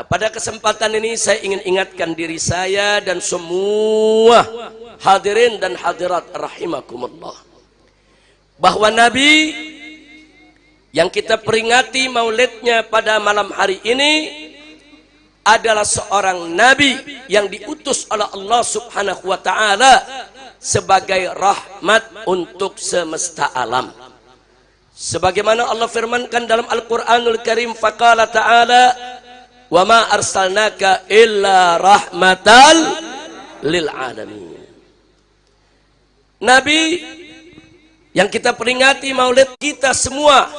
pada kesempatan ini saya ingin ingatkan diri saya dan semua hadirin dan hadirat rahimakumullah, bahwa Nabi yang kita peringati maulidnya pada malam hari ini adalah seorang Nabi yang diutus oleh Allah Subhanahu wa ta'ala sebagai rahmat untuk semesta alam. Sebagaimana Allah firmankan dalam Al-Quranul Karim, faqala ta'ala wa ma arsalnaka illa rahmatal lil alamin. Nabi yang kita peringati maulid kita semua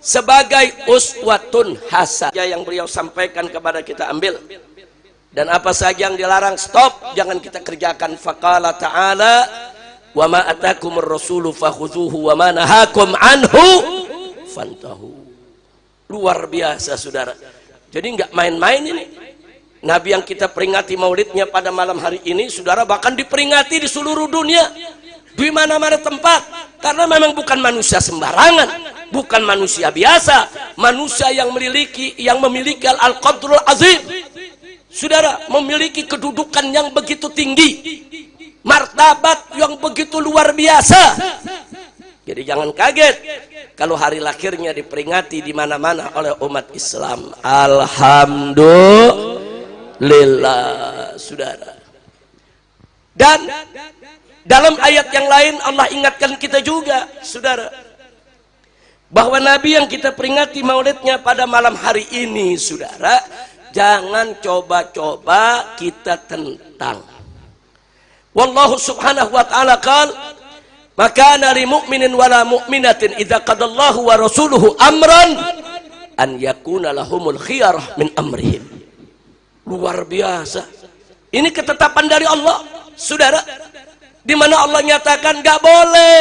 sebagai uswatun hasanah yang beliau sampaikan kepada kita ambil, dan apa saja yang dilarang stop, jangan kita kerjakan. Faqala ta'ala wa ma atakumur rasulu fakhuzuhu wa ma nahakum anhu fantahu. Luar biasa saudara. Jadi nggak main-main ini. Nabi yang kita peringati maulidnya pada malam hari ini, saudara, bahkan diperingati di seluruh dunia, di mana-mana tempat, karena memang bukan manusia sembarangan, bukan manusia biasa, manusia yang memiliki al-qadrul azim. Saudara, memiliki kedudukan yang begitu tinggi, martabat yang begitu luar biasa. Jadi jangan kaget kalau hari lahirnya diperingati di mana-mana oleh umat Islam. Alhamdulillah, saudara. Dan dalam ayat yang lain Allah ingatkan kita juga, saudara, bahwa Nabi yang kita peringati maulidnya pada malam hari ini, saudara, jangan coba-coba kita tentang. Wallahu subhanahu wa ta'ala qala maka nari mu'minin wala mu'minatin idza qadallahu wa rasuluhu amran an yakuna lahumul khiyarah min amrihim. Luar biasa. Ini ketetapan dari Allah, saudara, di mana Allah nyatakan nggak boleh,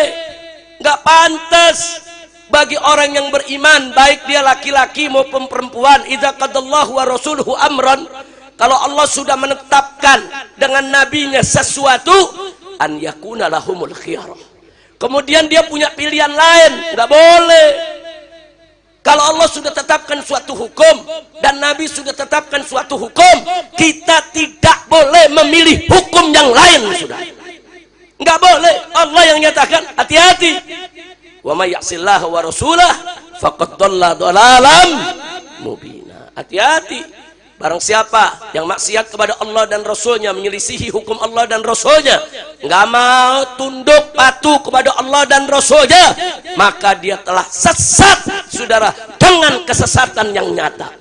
nggak pantas bagi orang yang beriman, baik dia laki-laki maupun perempuan, idza qadallahu wa rasuluhu amran, kalau Allah sudah menetapkan dengan nabinya sesuatu, an yakuna lahumul khiyarah, kemudian dia punya pilihan lain, nggak boleh. Kalau Allah sudah tetapkan suatu hukum dan Nabi sudah tetapkan suatu hukum, kita tidak boleh memilih hukum yang lain, sudah nggak boleh. Allah yang nyatakan, hati-hati, wa may ya'sillaha wa rasulah faqad dhalla dhalalan mubina. Hati-hati, barang siapa yang maksiat kepada Allah dan Rasulnya, menyelisihi hukum Allah dan Rasulnya, nggak mau tunduk patuh kepada Allah dan Rasulnya, maka dia telah sesat, saudara, dengan kesesatan yang nyata.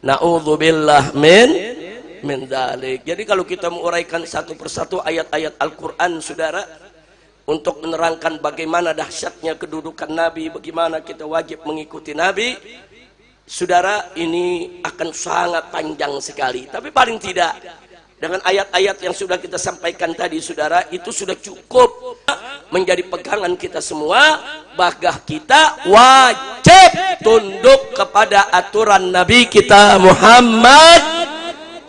Na'udzubillah min dzalik. Jadi kalau kita menguraikan satu persatu ayat-ayat Al-Quran, saudara, untuk menerangkan bagaimana dahsyatnya kedudukan Nabi, bagaimana kita wajib mengikuti Nabi, saudara, ini akan sangat panjang sekali. Tapi paling tidak dengan ayat-ayat yang sudah kita sampaikan tadi, saudara, itu sudah cukup menjadi pegangan kita semua, bahwa kita wajib tunduk kepada aturan Nabi kita Muhammad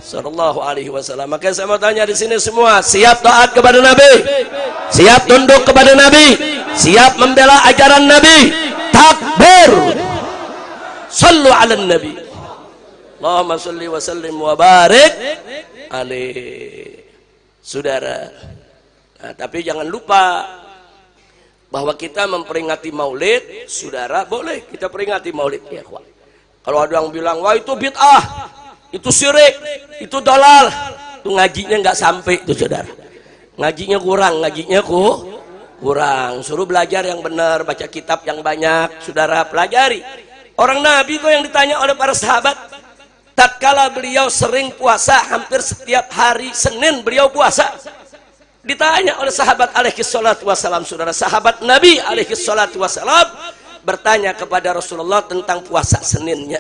sallallahu alaihi wasallam. Maka saya mau tanya di sini semua, siap taat kepada Nabi? Siap tunduk kepada Nabi? Siap membela ajaran Nabi? Takbir! Sallu ala Nabi. Allahumma salli wa sallim wa barik alaihi. Saudara, nah, tapi jangan lupa bahwa kita memperingati maulid, saudara, boleh kita peringati maulid, ya kawan. Kalau ada yang bilang, wah itu bid'ah, itu syirik, itu dolal, itu ngajinya nggak sampai, itu saudara. Ngajinya kurang. Suruh belajar yang benar, baca kitab yang banyak, saudara, pelajari. Orang Nabi kok yang ditanya oleh para sahabat, tatkala beliau sering puasa, hampir setiap hari Senin beliau puasa. Ditanya oleh sahabat alaihi salatu wassalam, saudara, sahabat Nabi alaihi salatu wassalam bertanya kepada Rasulullah tentang puasa Seninnya.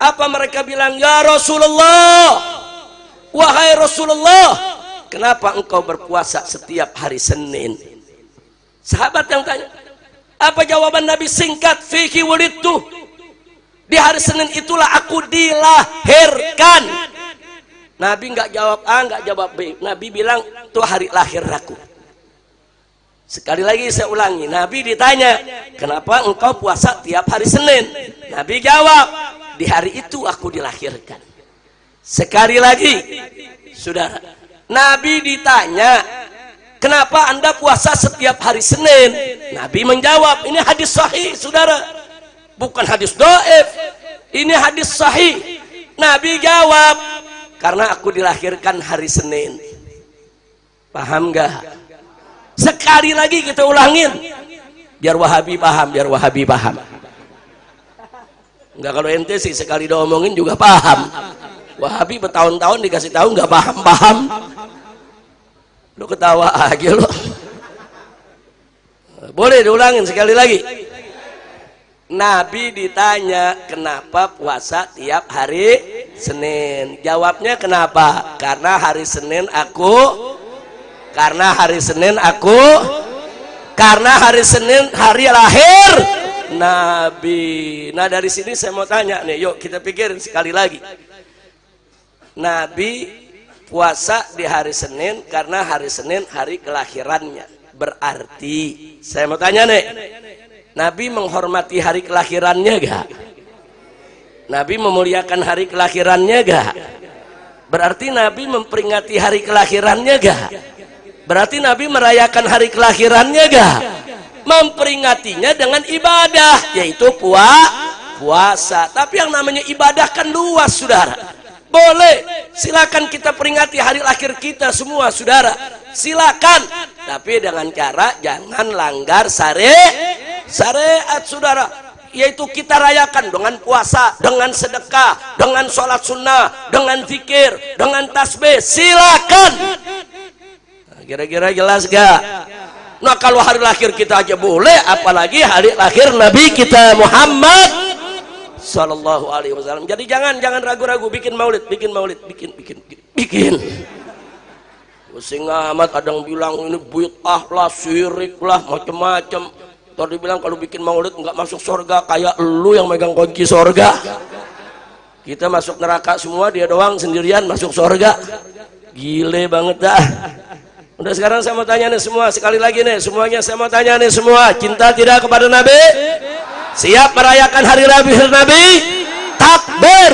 Apa mereka bilang? Ya Rasulullah, wahai Rasulullah, kenapa engkau berpuasa setiap hari Senin? Sahabat yang tanya. Apa jawaban Nabi? Singkat, fihi wulidtu, di hari Senin itulah aku dilahirkan. Nabi nggak jawab A, nggak jawab B. Nabi bilang, itu hari lahir aku. Sekali lagi saya ulangi, Nabi ditanya, kenapa engkau puasa tiap hari Senin? Nabi jawab, di hari itu aku dilahirkan. Sekali lagi, saudara, Nabi ditanya, kenapa Anda puasa setiap hari Senin? Nabi menjawab, ini hadis sahih, saudara, bukan hadis dhaif, ini hadis sahih. Nabi jawab, karena aku dilahirkan hari Senin. Paham gak? Sekali lagi kita ulangin, biar Wahabi paham, biar Wahabi paham. Enggak, kalau ente sih sekali diomongin juga paham. Wahabi bertahun-tahun dikasih tahu nggak paham-paham. Lu ketawa aja lu. Boleh diulangin sekali lagi. Nabi ditanya kenapa puasa tiap hari Senin. Jawabnya kenapa? Karena hari Senin aku hari lahir Nabi. Nah, dari sini saya mau tanya nih, yuk kita pikirin sekali lagi. Nabi puasa di hari Senin karena hari Senin hari kelahirannya. Berarti saya mau tanya nih, Nabi menghormati hari kelahirannya gak? Nabi memuliakan hari kelahirannya gak? Berarti Nabi memperingati hari kelahirannya gak? Berarti Nabi merayakan hari kelahirannya gak? Memperingatinya dengan ibadah, yaitu puasa. Tapi yang namanya ibadah kan luas, saudara. Boleh, silakan kita peringati hari lahir kita semua, saudara. Silakan, tapi dengan cara jangan langgar syariat, saudara. Yaitu kita rayakan dengan puasa, dengan sedekah, dengan sholat sunnah, dengan zikir, dengan tasbih. Silakan. Nah, kira-kira jelas gak? Nah, kalau hari lahir kita aja boleh, apalagi hari lahir Nabi kita Muhammad Sallallahu Alaihi Wasallam. Jadi jangan ragu-ragu bikin maulid. Pusing amat, ada yang bilang ini bid'ah lah, syirik lah, macam-macam. Tadi bilang kalau bikin maulid nggak masuk surga, kayak lu yang megang kunci surga. Kita masuk neraka semua, dia doang sendirian masuk surga. Gile banget dah. Udah, sekarang saya mau tanya nih semua, sekali lagi nih semuanya saya mau tanya nih semua, cinta tidak kepada Nabi? Siap merayakan hari lahir Nabi? Takbir.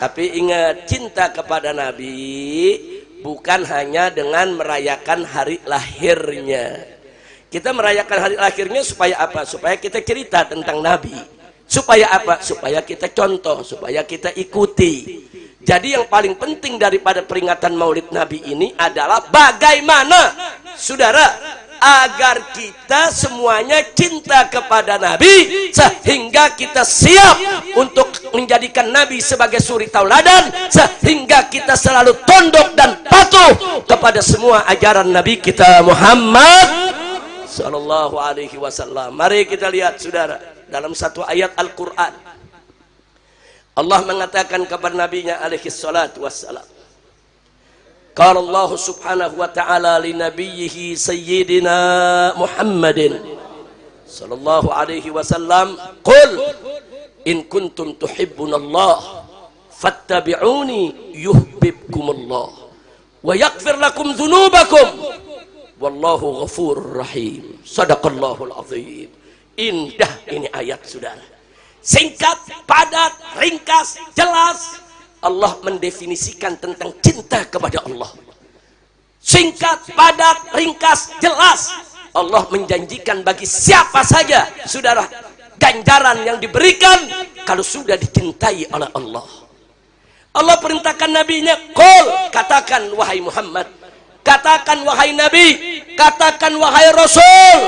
Tapi ingat, cinta kepada Nabi bukan hanya dengan merayakan hari lahirnya. Kita merayakan hari lahirnya supaya apa? Supaya kita cerita tentang Nabi. Supaya apa? Supaya kita contoh, supaya kita ikuti. Jadi yang paling penting daripada peringatan Maulid Nabi ini adalah bagaimana, saudara, agar kita semuanya cinta kepada Nabi, sehingga kita siap untuk menjadikan Nabi sebagai suri tauladan, sehingga kita selalu tunduk dan patuh kepada semua ajaran Nabi kita Muhammad Sallallahu Alaihi Wasallam. Mari kita lihat, saudara, dalam satu ayat Al-Quran Allah mengatakan kepada Nabi-Nya alaihi salatu wassalam, qala Allah subhanahu wa ta'ala li nabiyhi sayyidina Muhammadin sallallahu alaihi wasallam, qul in kuntum tuhibbunallah fattabi'uni yuhibbukumullah wa yaghfir lakum dhunubakum wallahu ghafurur rahim. Sadaqallahul azim. Indah ini ayat, saudara. Singkat, padat, ringkas, jelas. Allah mendefinisikan tentang cinta kepada Allah. Singkat, padat, ringkas, jelas. Allah menjanjikan bagi siapa saja, saudara, ganjaran yang diberikan kalau sudah dicintai oleh Allah. Allah perintahkan nabinya, qul, katakan wahai Muhammad, katakan wahai Nabi, katakan wahai Rasul.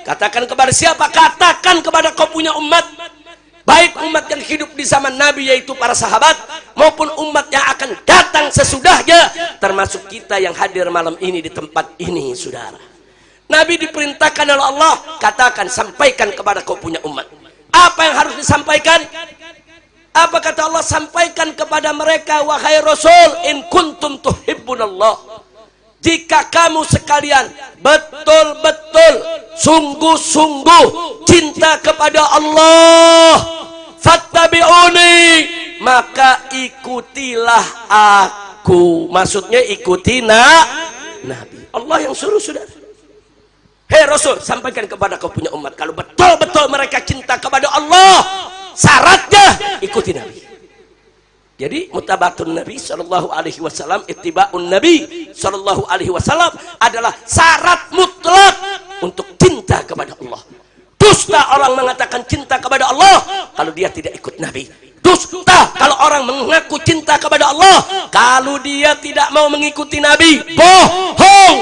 Katakan kepada siapa? Katakan kepada kau punya umat, baik umat yang hidup di zaman Nabi yaitu para sahabat, maupun umat yang akan datang sesudahnya, termasuk kita yang hadir malam ini di tempat ini, saudara. Nabi diperintahkan oleh Allah, katakan, sampaikan kepada kau punya umat. Apa yang harus disampaikan? Apa kata Allah? Sampaikan kepada mereka, wahai Rasul, in kuntum tuhibbunallah, jika kamu sekalian betul-betul sungguh-sungguh cinta kepada Allah, fattabi'uni, maka ikutilah aku. Maksudnya ikuti Nabi. Allah yang suruh, saudara. Hei Rasul, sampaikan kepada kau punya umat, kalau betul-betul mereka cinta kepada Allah, syaratnya ikuti Nabi. Jadi mutabatun Nabi sallallahu alaihi wasallam, ittiba'un Nabi sallallahu alaihi wasallam adalah syarat mutlak untuk cinta kepada Allah. Dusta orang mengatakan cinta kepada Allah kalau dia tidak ikut Nabi. Dusta kalau orang mengaku cinta kepada Allah kalau dia tidak mau mengikuti Nabi. Bohong.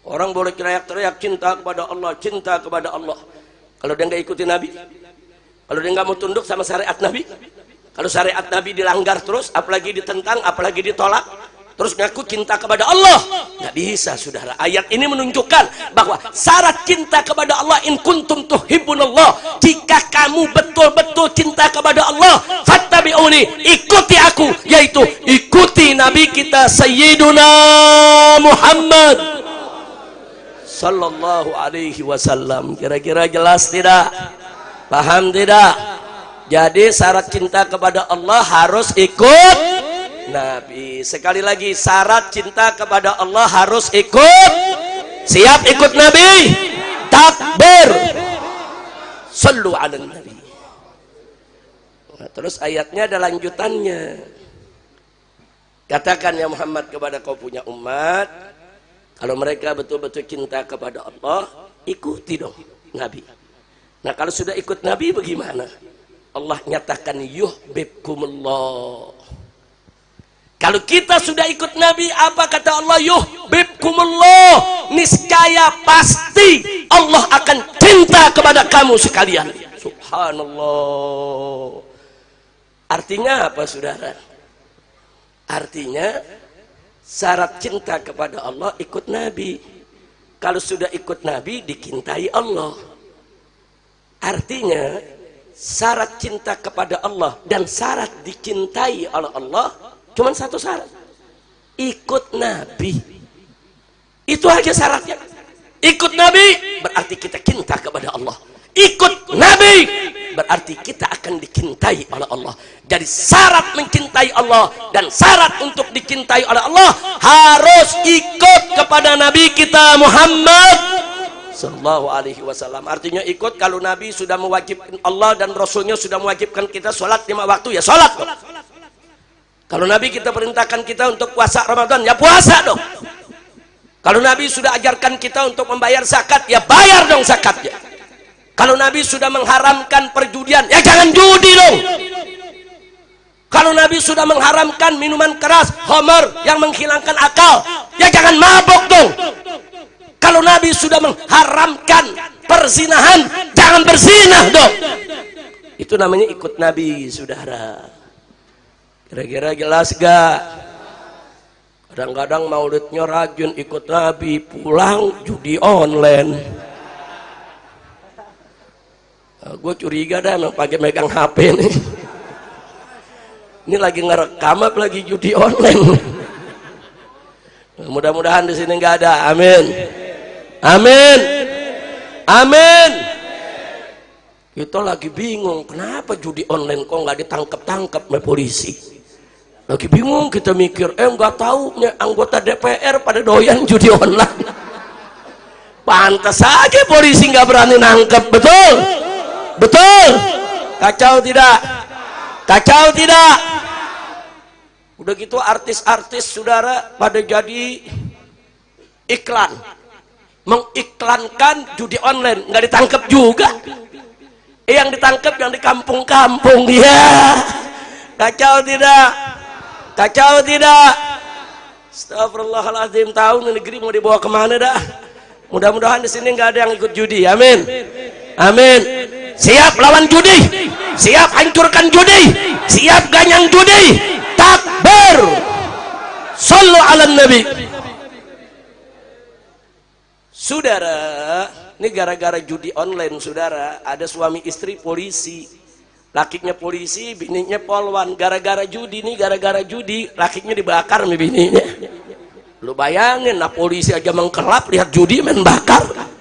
Orang boleh teriak-teriak cinta kepada Allah, cinta kepada Allah. Kalau dia nggak ikuti Nabi, kalau dia nggak mau tunduk sama syariat Nabi, kalau syariat Nabi dilanggar terus, apalagi ditentang, apalagi ditolak, terus ngaku cinta kepada Allah, nggak bisa, saudara. Ayat ini menunjukkan bahwa syarat cinta kepada Allah, in kuntum tuhibbunallah, jika kamu betul-betul cinta kepada Allah, fattabi'uni, ikuti aku, yaitu ikuti Nabi kita Sayyiduna Muhammad sallallahu alaihi wasallam. Kira-kira jelas tidak? Paham tidak? Jadi syarat cinta kepada Allah harus ikut Nabi. Sekali lagi, syarat cinta kepada Allah harus ikut. Siap ikut Nabi? Takbir. Sallu ala Nabi. Nah, terus ayatnya ada lanjutannya. Katakan ya Muhammad kepada kau punya umat, kalau mereka betul-betul cinta kepada Allah, ikuti dong Nabi. Nah, kalau sudah ikut Nabi bagaimana? Allah nyatakan yuhibbukumullah. Kalau kita sudah ikut Nabi, apa kata Allah? Yuhibbukumullah. Niscaya pasti Allah akan cinta kepada kamu sekalian. Subhanallah. Artinya apa, saudara? Artinya syarat cinta kepada Allah ikut Nabi. Kalau sudah ikut Nabi, dicintai Allah. Artinya syarat cinta kepada Allah dan syarat dicintai oleh Allah cuma satu syarat, ikut Nabi. Itu aja syaratnya. Ikut Nabi berarti kita cinta kepada Allah. Ikut Nabi berarti kita akan dicintai oleh Allah. Jadi syarat mencintai Allah dan syarat untuk dicintai oleh Allah harus ikut kepada Nabi kita Muhammad sallallahu alaihi wasallam. Artinya ikut kalau Nabi sudah mewajibkan, Allah dan Rasulnya sudah mewajibkan kita sholat 5 waktu, ya sholat dong. Kalau Nabi kita perintahkan kita untuk puasa Ramadan, ya puasa dong. Kalau Nabi sudah ajarkan kita untuk membayar zakat, ya bayar dong zakatnya. Kalau Nabi sudah mengharamkan perjudian, ya jangan judi dong. Kalau Nabi sudah mengharamkan minuman keras, khamar yang menghilangkan akal, ya jangan mabok dong. Kalau Nabi sudah mengharamkan perzinahan, jangan berzinah dong. Itu namanya ikut Nabi, saudara. Kira-kira jelas gak? Kadang-kadang maulidnya rajin ikut Nabi, pulang judi online. Nah, gue curiga dah pakai megang HP nih. Ini lagi ngerekam apa lagi judi online? Mudah-mudahan di sini nggak ada. Amin. Amin. Amin. Kita lagi bingung, kenapa judi online kok nggak ditangkap-tangkap oleh polisi? Lagi bingung kita mikir, nggak tahu anggota DPR pada doyan judi online. Pantas saja polisi nggak berani nangkep, betul? Betul? Kacau tidak? Kacau tidak? Udah gitu artis-artis, saudara, pada jadi iklan, mengiklankan judi online, nggak ditangkap juga. Yang ditangkap yang di kampung-kampung, ya. Kacau tidak? Kacau tidak? Astagfirullahaladzim, tahu negeri mau dibawa kemana dah? Mudah-mudahan di sini nggak ada yang ikut judi. Amin. Amin. Siap lawan judi, siap hancurkan judi, siap ganyang judi. Takbir. Sallu ala Nabi. Saudara, ini gara-gara judi online, saudara, ada suami istri polisi, lakinya polisi, bininya polwan. Gara-gara judi nih, gara-gara judi, lakinya dibakar sama bininya. Lu bayangin, nah polisi aja mengkelap lihat judi main bakar.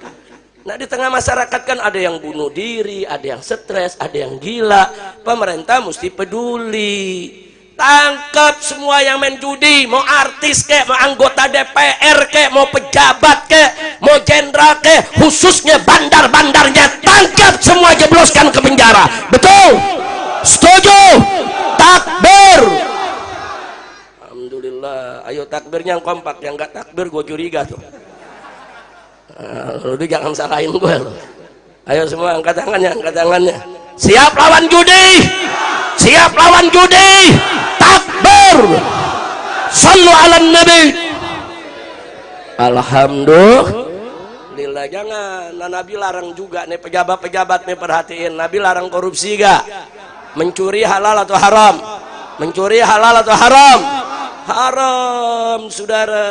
Nah, di tengah masyarakat kan ada yang bunuh diri, ada yang stres, ada yang gila. Pemerintah mesti peduli. Tangkap semua yang main judi, mau artis kek, mau anggota DPR kek, mau pejabat kek, mau jenderal kek, khususnya bandar-bandarnya, tangkap semua, jebloskan ke penjara. Betul? Setuju? Tak takbirnya yang kompak, yang nggak takbir gue curiga tuh. Lu jangan salahin gue lo. Ayo semua angkat tangannya, angkat tangannya. Siap lawan judi, siap lawan judi. Takbir. Sallu ala nabi. Alhamdulillah. Jangan. Nah, Nabi larang juga nih, pejabat-pejabat nih perhatiin. Nabi larang korupsi gak? Mencuri halal atau haram? Mencuri halal atau haram? Haram, saudara.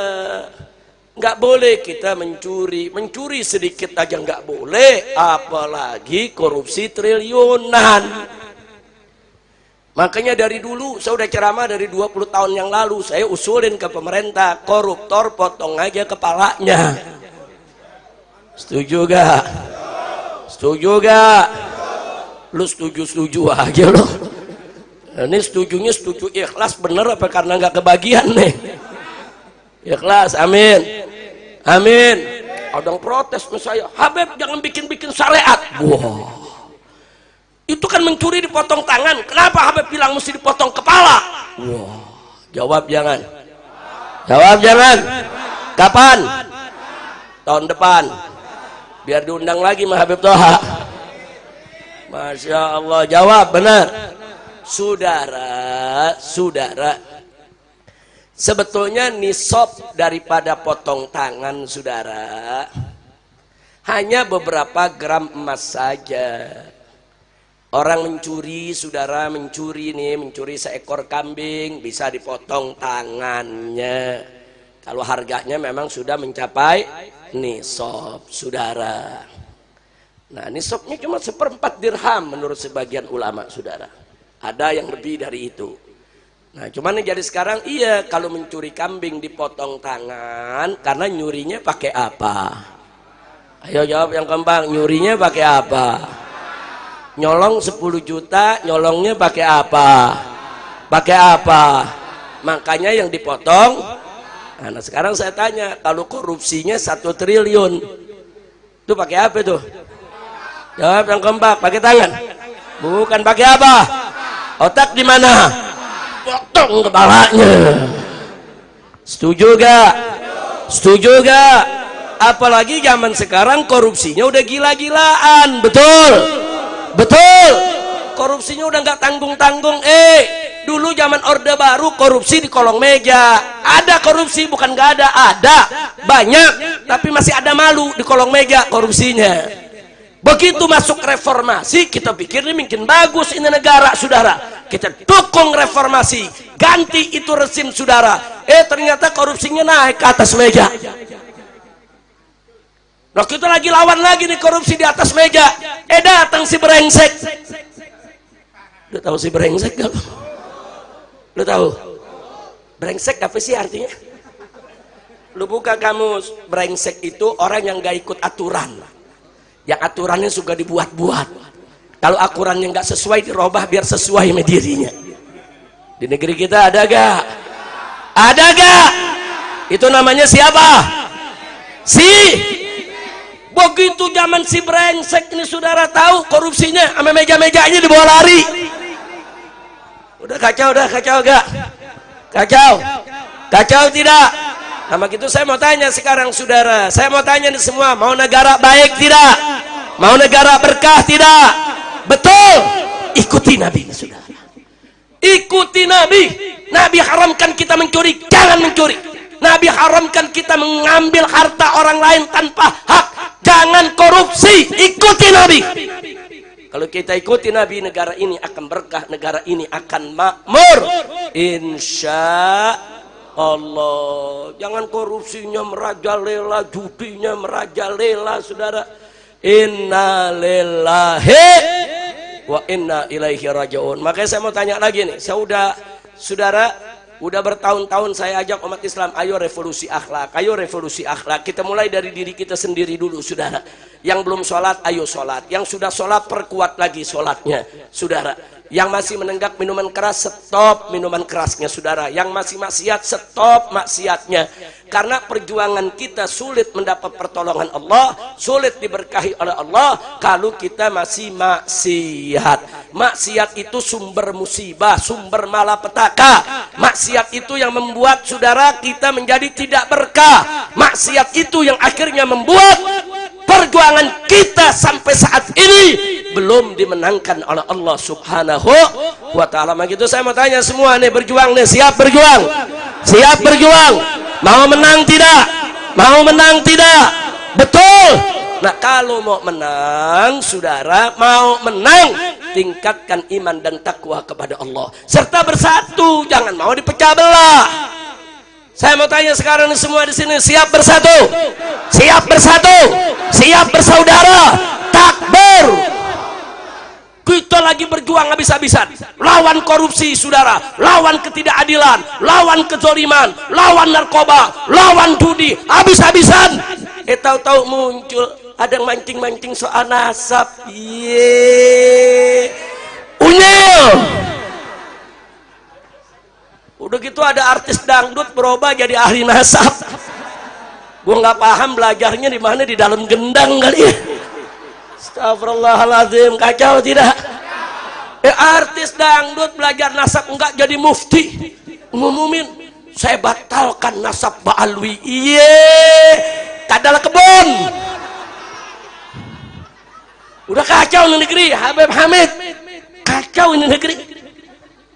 Nggak boleh kita mencuri sedikit aja nggak boleh, apalagi korupsi triliunan. Makanya dari dulu saya udah ceramah dari 20 tahun yang lalu, saya usulin ke pemerintah, koruptor potong aja kepalanya. Setuju gak? Setuju gak? Lu setuju aja lo. Ini setujunya setuju ikhlas bener apa karena nggak kebagian nih? Ikhlas, amin. Amin. Ada yang protes sama saya, Habib jangan bikin syariat. Wah, itu kan mencuri dipotong tangan, kenapa Habib bilang mesti dipotong kepala? Wah, jawab jangan. Jawab jangan. Kapan? Tahun depan. Biar diundang lagi sama Habib Toha. Masya Allah, jawab benar. Saudara, sebetulnya nisab daripada potong tangan saudara hanya beberapa gram emas saja. Orang mencuri, saudara mencuri seekor kambing bisa dipotong tangannya kalau harganya memang sudah mencapai nisab saudara. Nah, nisabnya cuma 1/4 dirham menurut sebagian ulama saudara. Ada yang lebih dari itu. Nah, cuman jadi sekarang iya, kalau mencuri kambing dipotong tangan karena nyurinya pakai apa? Ayo jawab yang gampang, nyurinya pakai apa? Nyolong 10 juta, nyolongnya pakai apa? Pakai apa? Makanya yang dipotong. Nah, sekarang saya tanya, kalau korupsinya 1 triliun, itu pakai apa tuh? Jawab yang gampang, pakai tangan. Bukan pakai apa? Otak di mana? Potong kepalanya. Setuju gak? Setuju gak? Apalagi zaman sekarang korupsinya udah gila-gilaan. Betul? Betul? Korupsinya udah gak tanggung-tanggung. Dulu zaman Orde Baru korupsi di kolong meja. Ada korupsi, bukan gak ada. Ada, banyak. Tapi masih ada malu di kolong meja korupsinya. Begitu masuk reformasi, kita pikir ini mungkin bagus ini negara, saudara. Kita dukung reformasi, ganti itu rezim, saudara. Ternyata korupsinya naik ke atas meja. Nah, kita lagi lawan lagi nih korupsi di atas meja. Datang si brengsek. Lu tahu si brengsek gak? Lu tahu? Brengsek apa sih artinya? Lu buka kamus, brengsek itu orang yang gak ikut aturan. Yang aturannya suka dibuat-buat. Kalau aturannya nggak sesuai dirubah biar sesuai sama dirinya. Di negeri kita ada gak? Ada gak? Itu namanya siapa? Begitu zaman si brengsek ini saudara tahu korupsinya sama meja-mejanya dibawa lari. Udah kacau gak? Kacau tidak? Sama gitu saya mau tanya sekarang saudara, saya mau tanya nih semua, mau negara baik tidak? Mau negara berkah tidak? Betul? Ikuti Nabi saudara. Ikuti Nabi. Nabi haramkan kita mencuri, jangan mencuri. Nabi haramkan kita mengambil harta orang lain tanpa hak, jangan korupsi. Ikuti Nabi. Kalau kita ikuti Nabi, negara ini akan berkah, negara ini akan makmur. Insya Allah. Jangan korupsinya merajalela, judinya merajalela, saudara. Inna lillahi wa inna ilaihi raji'un. Makanya saya mau tanya lagi nih. Saudara, udah bertahun-tahun saya ajak umat Islam, ayo revolusi akhlak, ayo revolusi akhlak. Kita mulai dari diri kita sendiri dulu, saudara. Yang belum sholat, ayo sholat. Yang sudah sholat, perkuat lagi sholatnya, saudara. Yang masih menenggak minuman keras, stop minuman kerasnya saudara. Yang masih maksiat, stop maksiatnya. Karena perjuangan kita sulit mendapat pertolongan Allah, sulit diberkahi oleh Allah kalau kita masih maksiat. Maksiat itu sumber musibah, sumber malapetaka. Maksiat itu yang membuat saudara kita menjadi tidak berkah. Maksiat itu yang akhirnya membuat perjuangan kita sampai saat ini belum dimenangkan oleh Allah Subhanahu wa ta'ala. Begitu saya mau tanya semua nih, berjuang nih, siap berjuang? Siap berjuang? Mau menang tidak? Mau menang tidak? Betul. Nah, kalau mau menang, saudara, mau menang, tingkatkan iman dan takwa kepada Allah serta bersatu, jangan mau dipecah belah. Saya mau tanya sekarang nih, semua di sini siap bersatu? Siap bersatu? Siap bersaudara? Takbir. Kita lagi berjuang habis-habisan lawan korupsi saudara, lawan ketidakadilan, lawan kezaliman, lawan narkoba, lawan judi, habis-habisan. Tahu-tahu muncul ada mancing-mancing soal nasab. Unyil. Udah gitu ada artis dangdut berubah jadi ahli nasab. Gua nggak paham belajarnya di mana, di dalam gendang kali ya. Astagfirullahaladzim, kacau tidak? Artis dangdut belajar nasab enggak jadi mufti, ngumumin saya batalkan nasab Ba'alwi. Kadal kebun. Udah kacau ini negeri, Habib Hamid. Kacau ini negeri.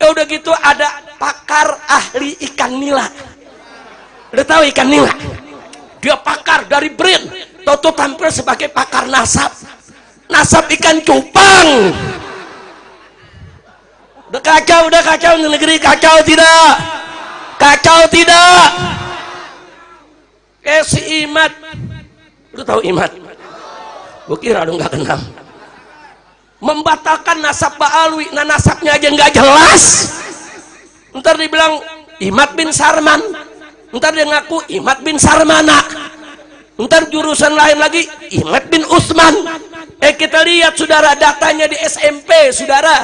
Udah gitu ada pakar ahli ikan nila. Udah tahu ikan nila? Dia pakar dari BRIN, Toto tampil sebagai pakar nasab. Nasab ikan cupang. Udah kacau di negeri, kacau tidak? Kacau tidak? Si Imad, lu tahu Imad? Gue kira lu nggak kenal. Membatalkan nasab Ba'alwi, nah nasabnya aja nggak jelas. Ntar dibilang Imad bin Sarman, ntar dia ngaku Imad bin Sarmana, ntar jurusan lain lagi Imad bin Utsman. Kita lihat saudara datanya di SMP, saudara.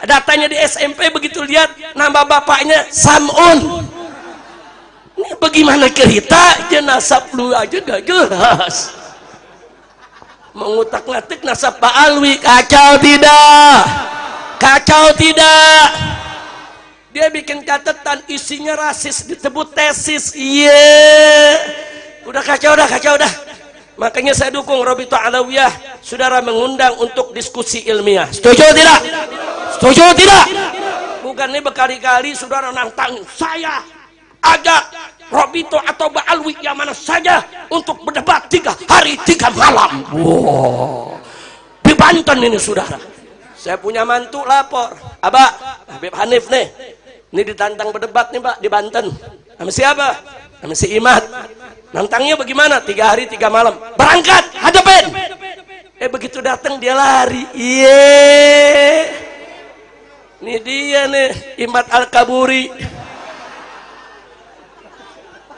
Datanya di SMP begitu lihat nama bapaknya Sam'un. Ini bagaimana cerita aja nasab lu aja gak jelas. Mengutak-ngatik nasab Ba'alwi, kacau tidak? Kacau tidak? Dia bikin catatan isinya rasis, disebut tesis. Udah kacau dah. Makanya saya dukung Rabithah Alawiyah, saudara, mengundang untuk diskusi ilmiah. Setuju tidak? Setuju tidak? Bukan ini berkali-kali saudara nantang saya ajak Rabithah atau Ba'alwi yang mana saja untuk berdebat 3 hari 3 malam. Wow. Di Banten ini saudara. Saya punya mantu lapor, Abah, Habib Hanif nih. Ini ditantang berdebat nih Pak di Banten. Sama siapa? Sama si Imad. Nantangnya bagaimana? 3 hari 3 malam. Berangkat, hadapin. Begitu datang dia lari. Ini dia nih, Imad Al-Kaburi.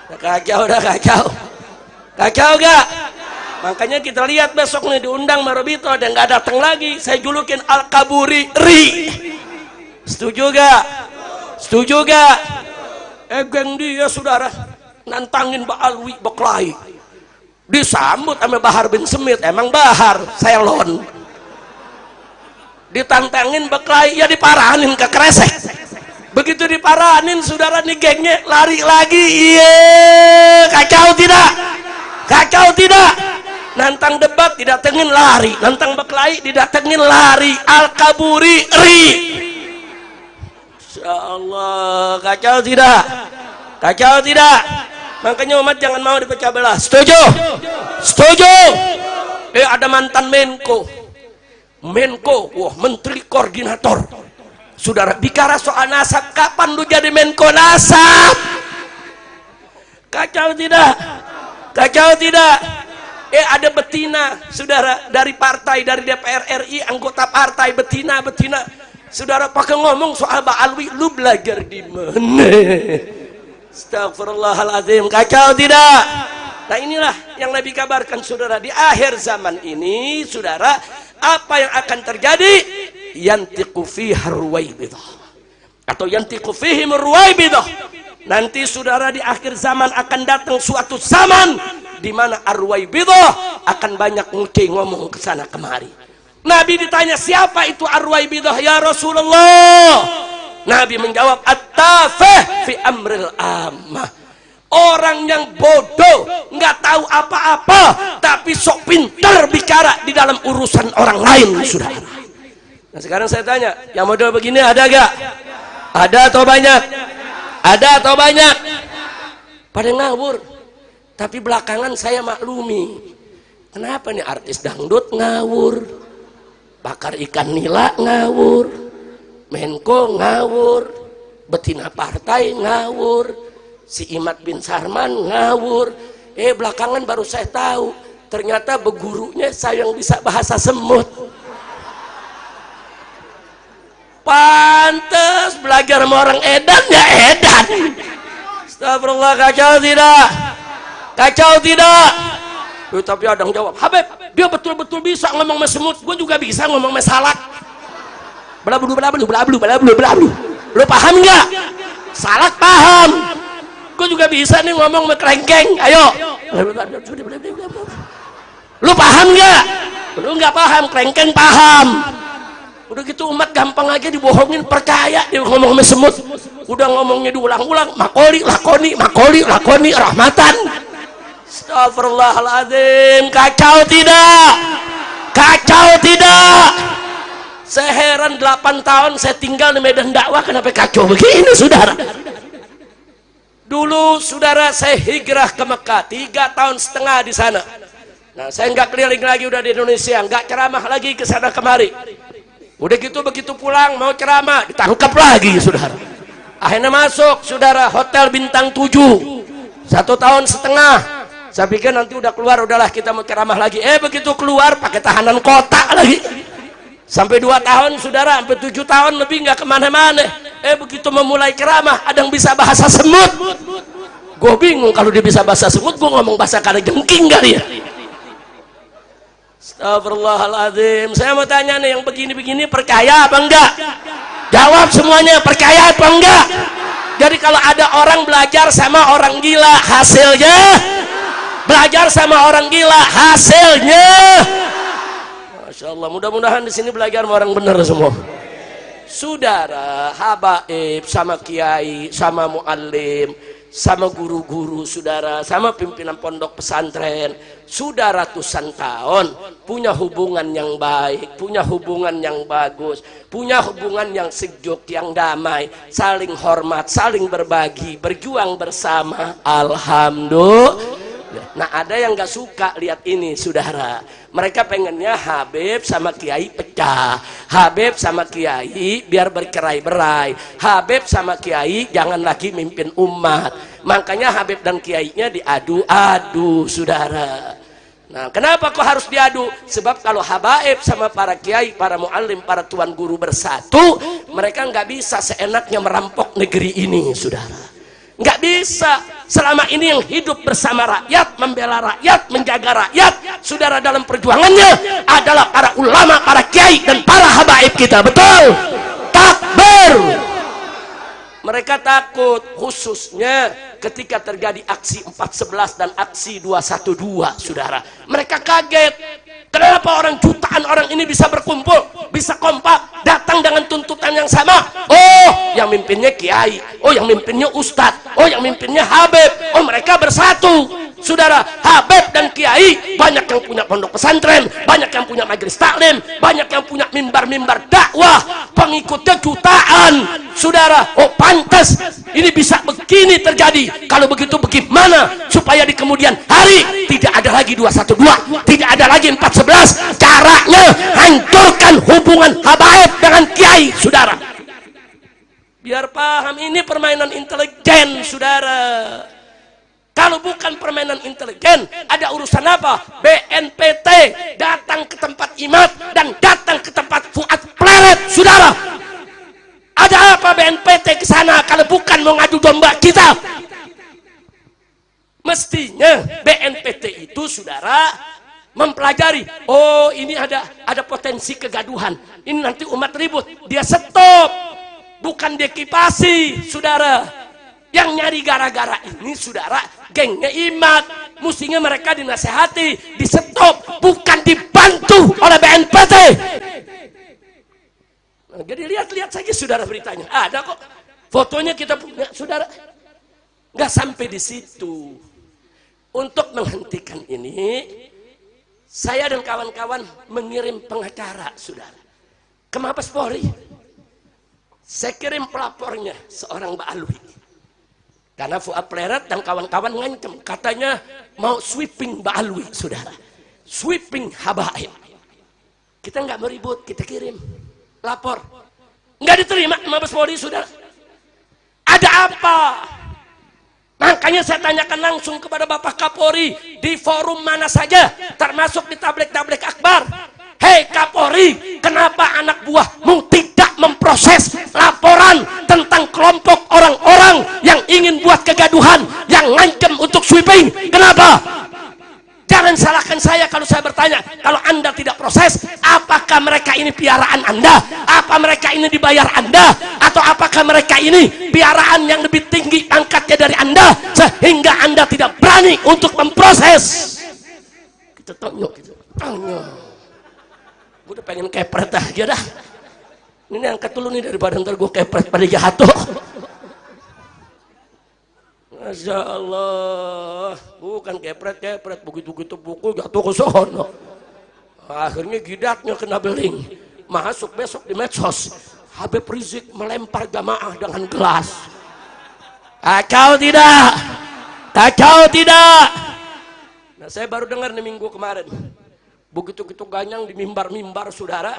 Dah kacau. Kacau gak? Makanya kita lihat besok nih diundang Marobito, dan nggak datang lagi. Saya julukin Al-Kaburi Ri. Setuju gak? Setuju gak? Geng dia saudara nantangin Ba'alwi Beklai, disambut sama Bahar bin Semit. Emang Bahar Selon ditantangin Beklai, ya diparanin ke kresek. Begitu diparanin saudara nih gengnya lari lagi. Kacau tidak? Kacau tidak? Nantang debat didatengin lari, nantang Beklai didatengin lari. Al-Kaburi Ri. Insyaallah, kacau tidak? Kacau tidak? Makanya umat jangan mau dipecah belah. Setuju? Setuju? Ada mantan Menko, wah menteri koordinator. Saudara bicara soal nasab, kapan lu jadi Menko nasab? Kacau tidak? Kacau tidak? Ada betina, saudara, dari partai, dari DPR RI, anggota partai, betina. Saudara pakai ngomong soal Ba'alwi, lu belajar di mana? Astagfirullahaladzim, kacau tidak? Nah inilah yang Nabi kabarkan saudara, di akhir zaman ini saudara, apa yang akan terjadi? yantiqu fiha ruwaibidah atau yantiqu fihim ruwaibidah. Nanti saudara di akhir zaman akan datang suatu zaman di mana arwaibidah akan banyak ngomong ke sana kemari. Nabi ditanya, siapa itu arwaibidah ya Rasulullah? Nabi menjawab, at-tafih fi amril ammah. Orang yang bodoh, nggak tahu apa-apa, tapi sok pintar bicara di dalam urusan orang lain, saudara. Nah sekarang saya tanya, yang model begini ada gak? Ada atau banyak? Ada atau banyak? Pada ngawur. Tapi belakangan saya maklumi, kenapa nih artis dangdut ngawur, bakar ikan nila ngawur, Menko ngawur, betina partai ngawur, si Imad bin Sarman ngawur. Belakangan baru saya tahu, ternyata begurunya saya yang bisa bahasa semut. Pantes belajar sama orang edan ya edan. Astagfirullah, kacau tidak? Kacau tidak? Tapi ada yang jawab, Habib, dia betul-betul bisa ngomong sama semut, gue juga bisa ngomong sama salak. Belablu. Lu paham nggak? Salak paham. Gue juga bisa nih ngomong sama kelengkeng. Ayo. Lu paham nggak? Lu nggak paham, kelengkeng paham. Udah gitu umat gampang aja dibohongin, percaya dia ngomong sama semut. Udah ngomongnya diulang-ulang, makoli lakoni rahmatan. Astagfirullahaladzim. Kacau tidak? Kacau tidak? Saya heran 8 tahun saya tinggal di medan dakwah, kenapa kacau begini saudara? Dulu saudara saya hijrah ke Mekah 3,5 tahun di sana. Nah saya nggak keliling lagi udah di Indonesia, nggak ceramah lagi ke sana kemari. Udah gitu begitu pulang mau ceramah ditangkap lagi saudara. Akhirnya masuk saudara hotel bintang 7 1,5 tahun. Saya pikir nanti udah keluar, udahlah kita mau ceramah lagi. Begitu keluar pakai tahanan kota lagi. Sampai 2 tahun saudara, sampai 7 tahun lebih nggak kemana-mana. Begitu memulai ceramah ada yang bisa bahasa semut. Gue bingung, kalau dia bisa bahasa semut gue ngomong bahasa kalajengking kali ya. Astagfirullahaladzim. Saya mau tanya nih, yang begini-begini percaya apa enggak? Jawab semuanya, percaya apa enggak? Jadi kalau ada orang belajar sama orang gila, hasilnya belajar sama orang gila, hasilnya Masya Allah. Mudah-mudahan di sini belajar sama orang benar semua. Saudara, habaib sama kiai, sama muallim, sama guru-guru saudara, sama pimpinan pondok pesantren, sudah ratusan tahun punya hubungan yang baik, punya hubungan yang bagus, punya hubungan yang sejuk, yang damai, saling hormat, saling berbagi, berjuang bersama. Alhamdulillah. Nah ada yang gak suka lihat ini saudara, mereka pengennya Habib sama kiai pecah, Habib sama kiai biar bercerai-berai, Habib sama kiai jangan lagi mimpin umat. Makanya Habib dan kiainya diadu-adu saudara. Nah kenapa kok harus diadu? Sebab kalau habaib sama para kiai, para muallim, para tuan guru bersatu, mereka nggak bisa seenaknya merampok negeri ini saudara. Nggak bisa. Selama ini yang hidup bersama rakyat, membela rakyat, menjaga rakyat saudara dalam perjuangannya adalah para ulama, para kiai dan para habaib kita. Betul? Takbir. Mereka takut khususnya ketika terjadi aksi 4.11 dan aksi 212 saudara. Mereka kaget, kenapa orang jutaan orang ini bisa berkumpul, bisa kompak, datang dengan tuntutan yang sama. Oh yang mimpinnya kiai, oh yang mimpinnya ustadz, oh yang mimpinnya habib, oh mereka bersatu saudara. Habib dan kiai banyak yang punya pondok pesantren, banyak yang punya majelis taklim, banyak yang punya mimbar-mimbar dakwah, pengikutnya jutaan saudara. Oh pantas ini bisa begini terjadi. Kalau begitu bagaimana supaya di kemudian hari tidak ada lagi 212, tidak ada lagi 4.11? Caranya hancurkan hubungan habaib dengan kiai saudara. Biar paham, ini permainan intelijen saudara. Kalau bukan permainan intelijen, ada urusan apa? BNPT datang ke tempat Imad dan datang ke tempat Fuad Pleret saudara. Ada apa BNPT ke sana kalau bukan mau ngadu domba kita? Mestinya BNPT itu saudara mempelajari, oh ini ada potensi kegaduhan, ini nanti umat ribut, dia stop, bukan dekipasi, saudara. Yang nyari gara-gara ini, saudara, gengnya Imat, mestinya mereka dinasehati, di stop, bukan dibantu oleh BNPT. Nah, jadi lihat saja, saudara, beritanya ada kok, fotonya kita punya, saudara. Nggak sampai di situ. Untuk menghentikan ini, saya dan kawan-kawan mengirim pengacara, saudara, ke Mabes Polri. Saya kirim pelapornya, seorang Mbak Alwi. Karena Fuad Pleret dan kawan-kawan ngancem, katanya mau sweeping Mbak Alwi, saudara. Sweeping Habaib. Kita nggak mau ribut, kita kirim lapor. Nggak diterima Mabes Polri, saudara. Ada apa? Makanya saya tanyakan langsung kepada Bapak Kapolri di forum mana saja, termasuk di tablik-tablik akbar. Hei Kapolri, kenapa anak buahmu tidak memproses laporan tentang kelompok orang-orang yang ingin buat kegaduhan, yang ngancam untuk sweeping? Kenapa? Jangan salahkan saya kalau saya bertanya, kalau Anda tidak proses, apakah mereka ini piaraan Anda? Apa mereka ini dibayar Anda? Atau apakah mereka ini piaraan yang lebih tinggi pangkatnya dari Anda, sehingga Anda tidak berani untuk memproses? Kita tanya, gitu. Tanya. Gue udah pengen kepret aja dah. Ini angkat dulu nih, daripada ntar gue kepret pada jatuh. Masya Allah, bukan kepret, begitu-begitu buku jatuh ke sono. Akhirnya gidatnya kena beling, masuk besok di medsos, Habib Rizik melempar jamaah dengan gelas. Kacau tidak? Kacau tidak? Nah, saya baru dengar nih minggu kemarin, begitu-begitu ganyang di mimbar-mimbar, saudara,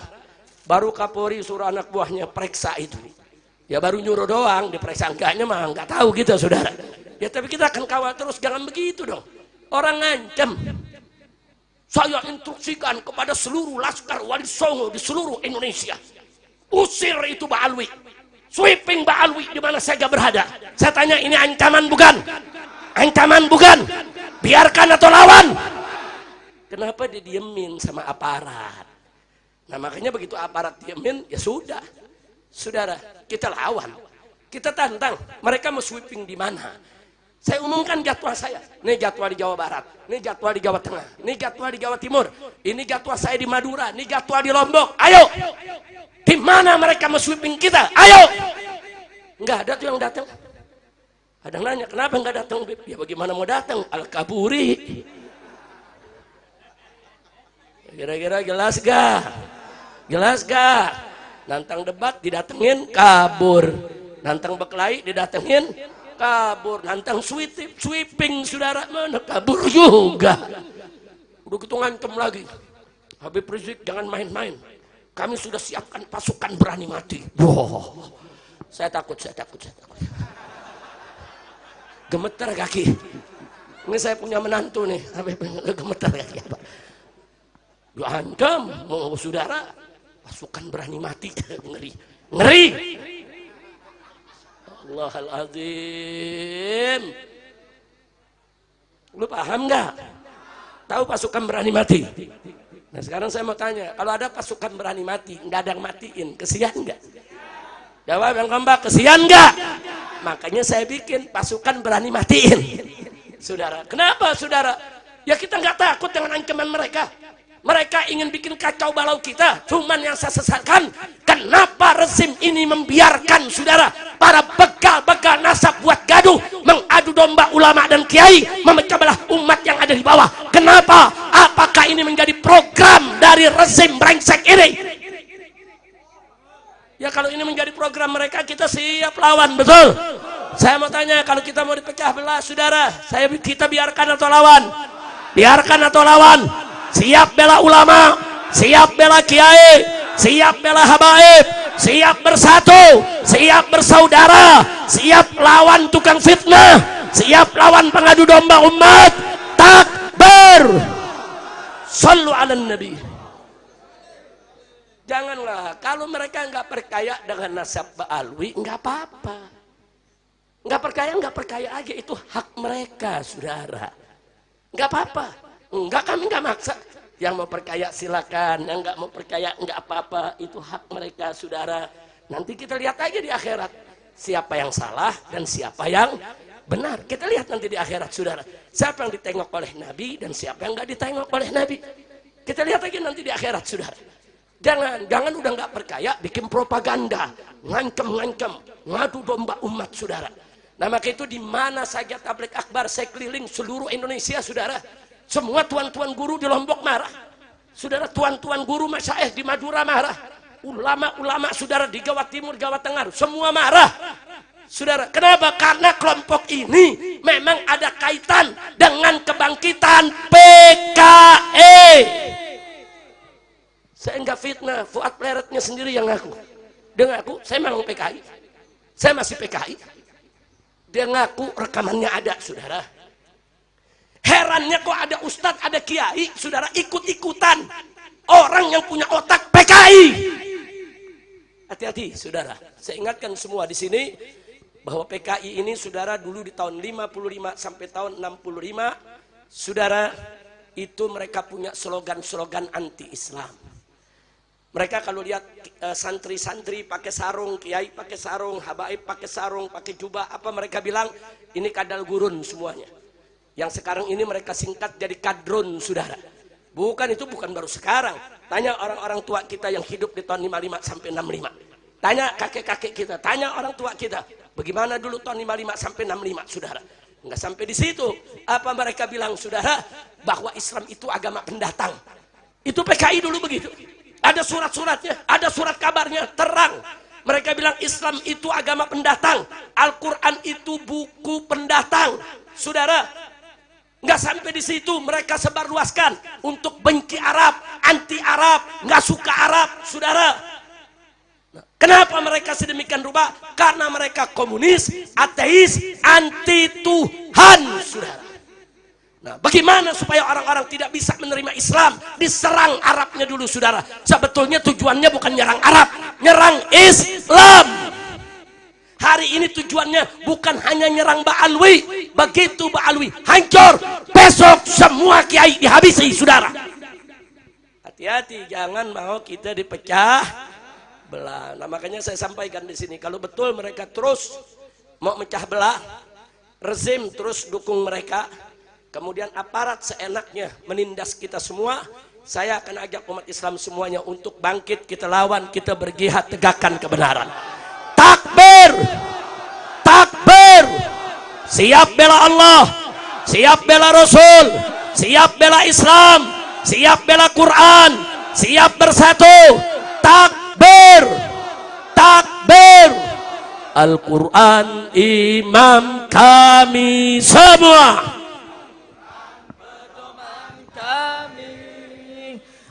baru Kapolri suruh anak buahnya periksa itu. Ya baru nyuruh doang, diperiksa enggaknya mah nggak tahu kita, saudara. Ya tapi kita akan kawal terus, jangan begitu dong. Orang ngancam. Saya instruksikan kepada seluruh Laskar Wali Songo di seluruh Indonesia, usir itu Mbak Alwi, sweeping Mbak Alwi di mana saja berada. Saya tanya, ini ancaman bukan? Ancaman bukan? Biarkan atau lawan? Kenapa didiemin sama aparat? Nah makanya begitu aparat diemin, ya sudah, saudara, kita lawan, kita tantang. Mereka mau sweeping di mana? Saya umumkan jadwal saya. Ini jadwal di Jawa Barat, ini jadwal di Jawa Tengah, ini jadwal di Jawa Timur, ini jadwal saya di Madura, ini jadwal di Lombok. Ayo, di mana mereka mau sweeping kita? Ayo. Nggak ada tuh yang datang. Ada nanya, kenapa nggak datang? Ya bagaimana mau datang? Al-Kaburi. Kira-kira jelas gak? Jelas gak? Nantang debat didatengin, kabur. Nantang berkelahi didatengin, kabur. Nantang sweeping, saudara, mana kabur juga. Begitu ngancem lagi, Habib Rizik jangan main-main, kami sudah siapkan pasukan berani mati. Wow, saya takut. Gemeter kaki. Ini saya punya menantu nih, Habib, gemeter kaki apa? Diancam, mau saudara, pasukan berani mati. Ngeri. Allahaladzim. Lu paham nggak? Tahu pasukan berani mati? Nah sekarang saya mau tanya, kalau ada pasukan berani mati, nggak ada yang matiin, kesian nggak? Jawab yang kompak, kesian nggak? Makanya saya bikin pasukan berani matiin, saudara. Kenapa, saudara? Ya kita nggak takut dengan ancaman mereka. Mereka ingin bikin kacau balau kita. Cuman yang saya sesalkan, kenapa rezim ini membiarkan, saudara, para begal-begal nasab buat gaduh, mengadu domba ulama dan kiai, memecah belah umat yang ada di bawah. Kenapa? Apakah ini menjadi program dari rezim brengsek ini? Ya kalau ini menjadi program mereka, kita siap lawan, betul? Saya mau tanya, kalau kita mau dipecah belah, saudara, kita biarkan atau lawan? Biarkan atau lawan? Siap bela ulama, siap bela kiai, siap bela habaib, siap bersatu, siap bersaudara, siap lawan tukang fitnah, siap lawan pengadu domba umat. Takbir, sallu ala nabi. Janganlah, kalau mereka nggak percaya dengan nasab Mbak Alwi, nggak apa-apa. Nggak percaya aja, itu hak mereka, saudara. Nggak apa-apa. Enggak, kami nggak maksa. Yang mau percaya silakan, yang nggak mau percaya nggak apa-apa, itu hak mereka, saudara. Nanti kita lihat aja di akhirat siapa yang salah dan siapa yang benar. Kita lihat nanti di akhirat, saudara. Siapa yang ditengok oleh Nabi dan siapa yang nggak ditengok oleh Nabi. Kita lihat aja nanti di akhirat, saudara. Jangan udah nggak percaya bikin propaganda, ngancem, ngadu domba umat, saudara. Nah maka itu di mana saja tabligh akbar saya keliling seluruh Indonesia, saudara. Semua tuan-tuan guru di Lombok marah, saudara. Tuan-tuan guru masyaikh di Madura marah, ulama-ulama saudara di Jawa Timur, Jawa Tengah semua marah, saudara. Kenapa? Karena kelompok ini memang ada kaitan dengan kebangkitan PKI. Saya enggak fitnah, Fuad Pleretnya sendiri yang ngaku. Dia ngaku, saya memang PKI, saya masih PKI. Dia ngaku, rekamannya ada, saudara. Herannya kok ada ustadz, ada kiai, saudara, ikut-ikutan orang yang punya otak PKI. Hati-hati, saudara. Saya ingatkan semua di sini bahwa PKI ini, saudara, dulu di tahun 55 sampai tahun 65, saudara, itu mereka punya slogan-slogan anti-Islam. Mereka kalau lihat santri-santri pakai sarung, kiai pakai sarung, habaib pakai sarung, pakai jubah, apa mereka bilang? Ini kadal gurun semuanya. Yang sekarang ini mereka singkat jadi kadrun, saudara. Bukan, itu bukan baru sekarang. Tanya orang-orang tua kita yang hidup di tahun 55 sampai 65. Tanya kakek-kakek kita, tanya orang tua kita. Bagaimana dulu tahun 55 sampai 65, saudara. Enggak sampai di situ. Apa mereka bilang, saudara? Bahwa Islam itu agama pendatang. Itu PKI dulu begitu. Ada surat-suratnya, ada surat kabarnya, terang. Mereka bilang Islam itu agama pendatang. Al-Quran itu buku pendatang, saudara. Nggak sampai di situ, mereka sebarluaskan untuk benci Arab, anti Arab, nggak suka Arab, saudara. Nah, kenapa mereka sedemikian rupa? Karena mereka komunis, ateis, anti Tuhan, saudara. Nah, bagaimana supaya orang-orang tidak bisa menerima Islam? Diserang Arabnya dulu, saudara. Sebetulnya tujuannya bukan nyerang Arab, nyerang Islam. Hari ini tujuannya bukan hanya nyerang Ba'alwi. Begitu Ba'alwi hancur, besok semua kiai dihabisi, saudara. Hati-hati, jangan mau kita dipecah belah. Nah, makanya saya sampaikan di sini, kalau betul mereka terus mau mecah belah, rezim terus dukung mereka, kemudian aparat seenaknya menindas kita semua, saya akan ajak umat Islam semuanya untuk bangkit, kita lawan, kita berjihad tegakkan kebenaran. Takbir, takbir, siap bela Allah, siap bela Rasul, siap bela Islam, siap bela Quran, siap bersatu. Takbir, takbir. Al-Quran imam kami semua.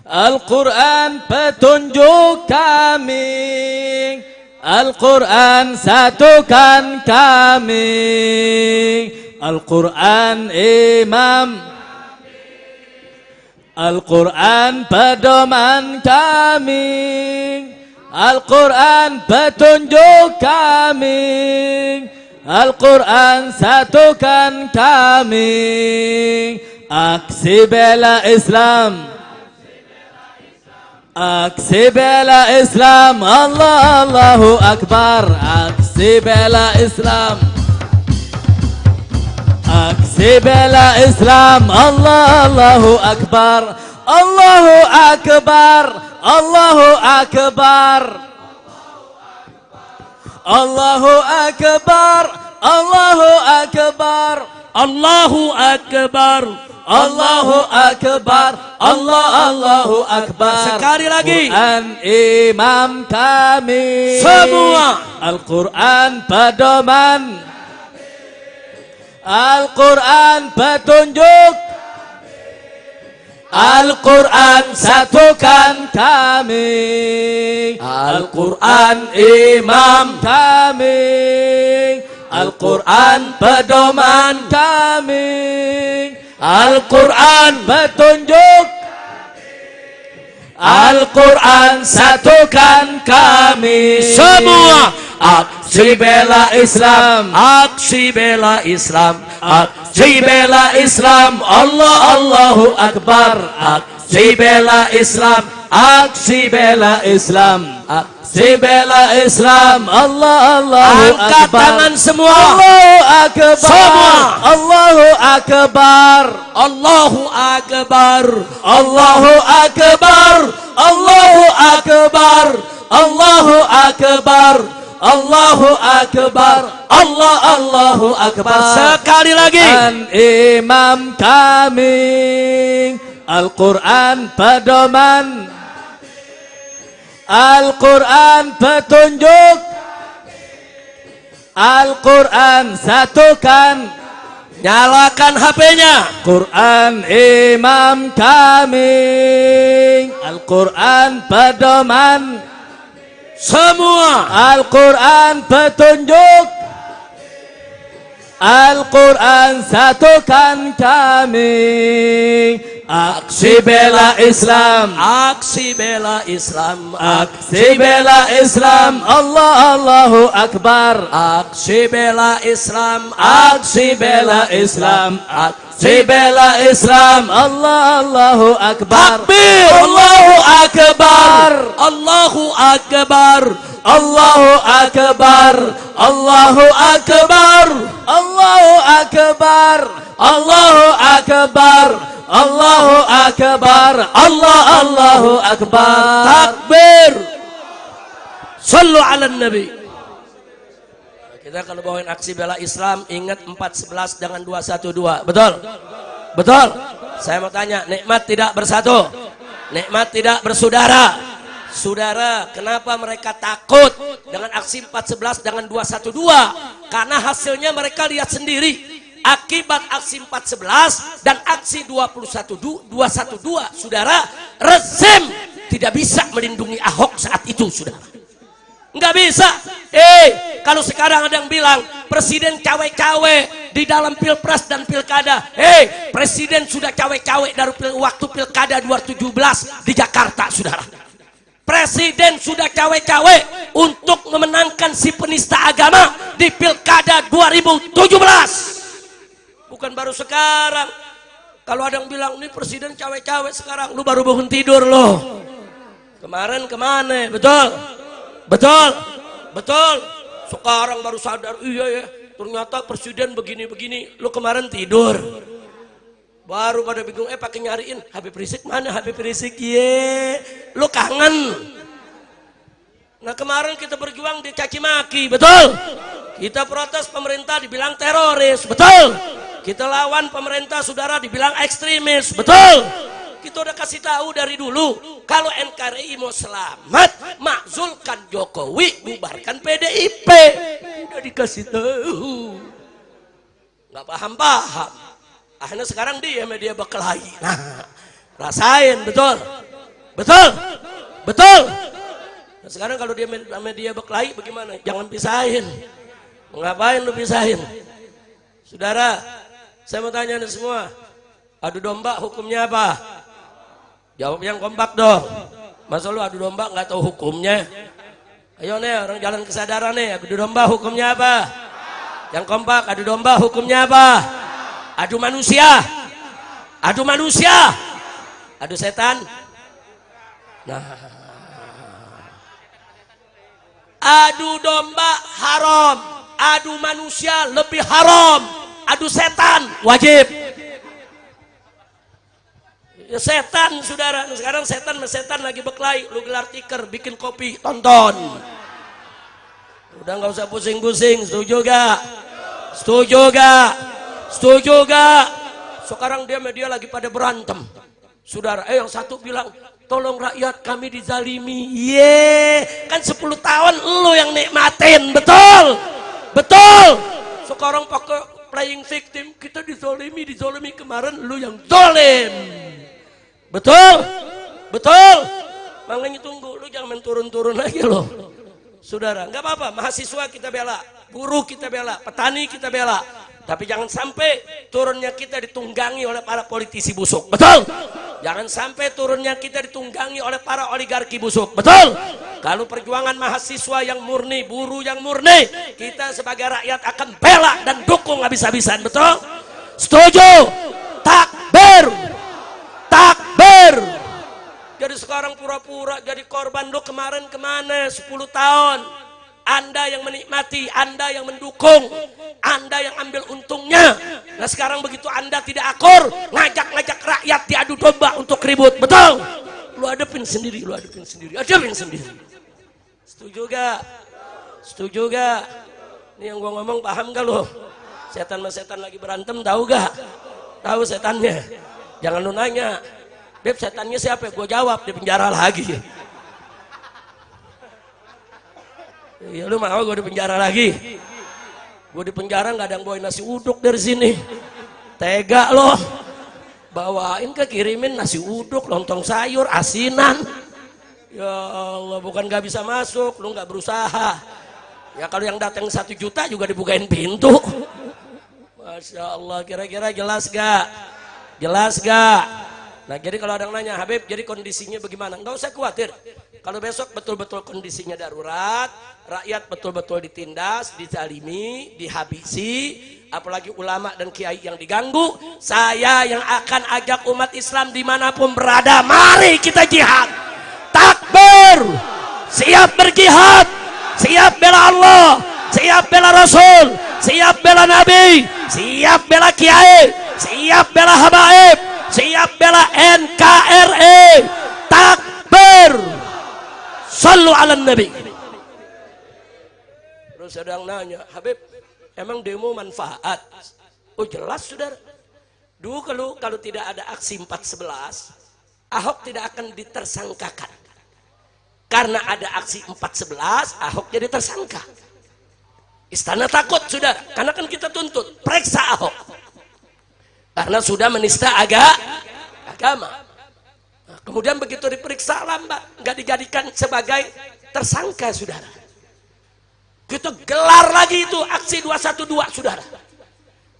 Al-Quran petunjuk kami, Al-Quran satukan kami, Al-Quran imam, Al-Quran pedoman kami, Al-Quran petunjuk kami, Al-Quran satukan kami. Aksi bela Islam, aksi bela Islam, Allah Allahu Akbar. Aksi bela Islam, aksi bela Islam, Allah Allahu Akbar. Allahu Akbar, Allahu Akbar, Allahu Akbar, Allahu Akbar, Allahu Akbar, Allahu Akbar, Allahu Akbar. Sekali lagi. Quran imam kami Semua. Al-Quran pedoman, Al-Quran petunjuk, Al-Quran satukan kami, Al-Quran imam kami, Al-Quran pedoman kami, Al-Quran petunjuk, Al-Quran satukan kami Semua. Aksi bela Islam, Aksi bela Islam, aksi bela Islam, Allah Allahu Akbar. Aksi aksi bela Islam, aksi bela Islam, aksi bela Islam. Allah Allahu Angkat Akbar. tangan semua. Allahu Akbar. Semua. Allahu Akbar. Allahu Akbar. Allahu Akbar. Allahu Akbar. Allahu Akbar. Allahu Akbar. Allahu Akbar. Sekali lagi. Dan imam kami Al-Quran pedoman, Al-Quran petunjuk, Al-Quran satukan. Nyalakan HP-nya. Quran imam kami, Al-Quran pedoman, Semua. Al-Quran petunjuk, Al-Quran satukan kami. Aksi bela Islam, Aksi bela Islam. aksi bela Islam. Allahu Akbar. Aksi bela Islam. Aksi bela Islam, aksi bela Islam. Allahu Akbar. Takbir. Allahu Akbar. Allahu Akbar. Allahu Akbar. Allahu Akbar. Allahu Akbar. Allahu Akbar. Allahu Akbar. Allahu Akbar. Takbir. Sallu ala Nabi. Kita kalau bawain aksi bela Islam ingat 411 dengan 212. Betul? Betul? Saya mau tanya, nikmat tidak bersatu, nikmat tidak bersaudara. Saudara, kenapa mereka takut dengan aksi 411 dengan 212? Karena hasilnya mereka lihat sendiri. Akibat aksi 411 dan aksi 212, saudara, rezim tidak bisa melindungi Ahok saat itu, saudara. Nggak bisa. Kalau sekarang ada yang bilang presiden cawe-cawe di dalam pilpres dan pilkada. Presiden sudah cawe-cawe dari waktu pilkada 2017 di Jakarta, saudara. Presiden sudah cawe-cawe untuk memenangkan si penista agama di pilkada 2017. Bukan baru sekarang. Kalau ada yang bilang ini presiden cawe-cawe sekarang, lu baru bangun tidur loh. Kemarin kemana? Betul? Betul? Betul? Sekarang baru sadar, iya ya, ternyata presiden begini-begini. Lu kemarin tidur. Baru pada bingung, pakai nyariin Habib Rizik mana, Habib Rizik, lu kangen. Nah kemarin kita berjuang dicaci maki, betul? Kita protes pemerintah dibilang teroris, betul? Kita lawan pemerintah saudara dibilang ekstremis, betul? Kita udah kasih tahu dari dulu, kalau NKRI mau selamat, makzulkan Jokowi, bubarkan PDIP. Udah dikasih tahu, nggak paham-paham. Akhirnya sekarang dia media berkelahi. Nah, rasain, betul? Betul? Betul? Nah, sekarang kalau dia media berkelahi bagaimana? Jangan pisahin. Ngapain lu pisahin? Saudara, saya mau tanya nih semua, adu domba hukumnya apa? Jawab yang kompak dong. Masa lu adu domba nggak tahu hukumnya? Ayo nih orang jalan kesadaran nih, adu domba hukumnya apa? Yang kompak, adu domba hukumnya apa? Adu manusia, adu manusia, adu setan. Nah, adu domba haram, adu manusia lebih haram, adu setan wajib. Ya setan saudara, sekarang setan lagi berkelahi, lu gelar tikar, bikin kopi, tonton. Udah nggak usah pusing-pusing, setuju gak? Setuju gak? Setuju gak? Sekarang dia lagi pada berantem. Saudara, yang satu bilang, tolong rakyat kami dizalimi. Kan 10 tahun lu yang nikmatin, betul? Betul? Sekarang pakai playing victim, kita dizolimi kemarin lu yang zolim. Betul? Betul? Makanya tunggu, lu jangan main turun-turun lagi lo. Saudara, nggak apa-apa, mahasiswa kita bela, buruh kita bela, petani kita bela. Tapi jangan sampai turunnya kita ditunggangi oleh para politisi busuk. Betul? Jangan sampai turunnya kita ditunggangi oleh para oligarki busuk. Betul? Kalau perjuangan mahasiswa yang murni, buruh yang murni, kita sebagai rakyat akan bela dan dukung habis-habisan. Betul? Setuju? Takbir! Takbir! Tapi sekarang pura-pura jadi korban. Lo kemarin kemana 10 tahun? Anda yang menikmati, Anda yang mendukung, Anda yang ambil untungnya. Nah sekarang begitu Anda tidak akur, ngajak-ngajak rakyat diadu domba untuk ribut. Betul? Lu hadapin sendiri, hadapin sendiri. Setuju gak? Setuju gak? Ini yang gua ngomong paham gak lo? Setan sama setan lagi berantem, tahu gak? Tahu setannya? Jangan lu nanya, Beb setannya siapa? Gua jawab, di penjara lagi. Ya lu mau gue di penjara lagi? Gue di penjara nggak ada yang bawain nasi uduk dari sini. Tega loh. Bawain kirimin nasi uduk, lontong sayur, asinan. Ya Allah, bukan nggak bisa masuk, lu nggak berusaha. Ya kalau yang datang 1 juta juga dibukain pintu. Masya Allah, kira-kira jelas gak? Jelas gak? Nah jadi kalau ada yang nanya, Habib jadi kondisinya bagaimana? Nggak usah khawatir. Kalau besok betul-betul kondisinya darurat, rakyat betul-betul ditindas, dizalimi, dihabisi, apalagi ulama dan kiai yang diganggu, saya yang akan ajak umat Islam dimanapun berada, mari kita jihad. Takbir, siap berjihad, siap bela Allah, siap bela Rasul, siap bela Nabi, siap bela kiai, siap bela habaib, siap bela NKRI. Takbir, sallu ala nabi. Terus ada yang nanya, Habib emang demo manfaat? Oh jelas saudara. Dulu kalau tidak ada aksi 411, Ahok tidak akan ditersangkakan. Karena ada aksi 411, Ahok jadi tersangka. Istana takut saudara, karena kan kita tuntut periksa Ahok karena sudah menista agama. Nah, kemudian begitu diperiksa lambat, nggak dijadikan sebagai tersangka saudara. Kita gelar lagi itu aksi 212 saudara.